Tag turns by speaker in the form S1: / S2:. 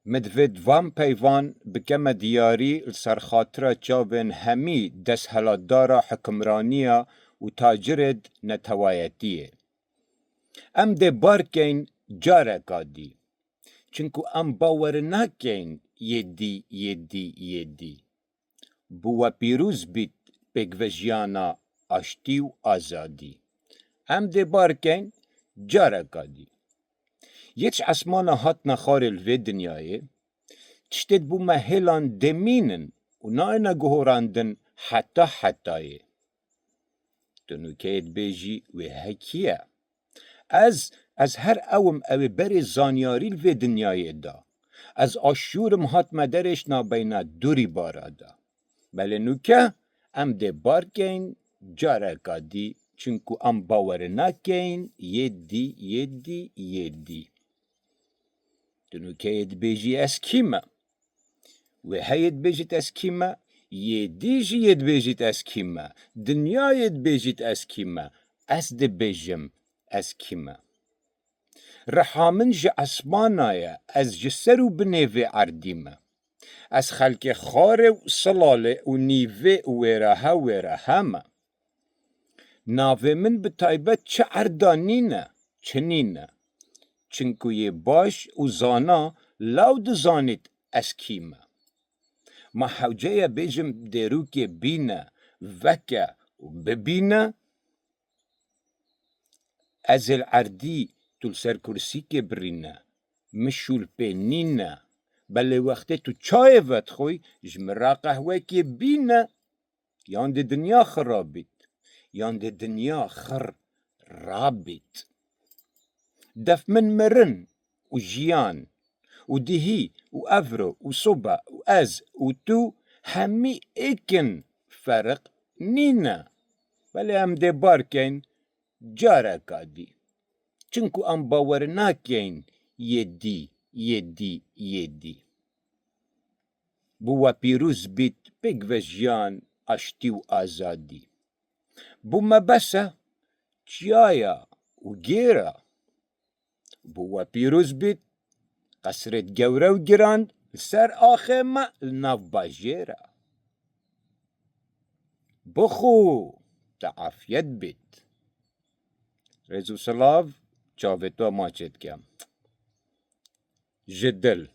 S1: مدفد وان پیوان بکم دیاری سرخاطر چاوین همی دست هلادارا حکمرانیه و تاجرد نتوایتیه. ام ده بارکین جارکا دی. چنکو ام باور نکین یدی. بوا پیروز بیت بگوژیانا آشتی و آزادی. ام ده بارکین جارکا دی. یچ اسمانا هات نخار الوی دنیایه تشتید بو مهلان دمینن و ناینا گهوراندن حتایه. تنوکید بیجی و هکیه. از هر اوم اوی بری زانیاری الوی دنیایه دا. از آشورم هات مدرش نابینا دوری بارا دا. بله نوکه ام ده بارکین جارکا دی چونکو ام باور نکین یدی. تنوکید بیجی از کیمه و هید بیجیت از کیمه یدیجی ید بیجیت از کیمه دنیا ید بیجیت از کیمه از ده بیجم از کیمه رحامن جه اسمانایه از جسر و بنیوه عردیمه از خلق خاره و صلاله و نیوه ویره همه ناوه من به تایبت چه عردانینه چنینه چنکو یه باش و زانا لود زانید از کیمه ما حوجه بیجم دیروک بینه وکه و ببینه از العردی تول سر کرسی که برینه مشول پینینه بله وقتی تو چای وقت خوی جمرا قهوه که بینه یان ده دنیا خرابید یان ده دنیا خرابید دف من مرن و جیان و دهی و افرو و صبح و از و تو همی ایکن فرق نینه ولی هم ده بارکن جارکا دی چنکو ام باور نکین یدی بوا پیروز بیت بگوژیان آشتی و آزادی بو مبسه چیایا و گیره بوا پیروز بیت قصرت گوره و گراند سر آخه ما ناف باجیره بخو تعافیت بیت رزو سلاو چاوتو ماچت کم جدل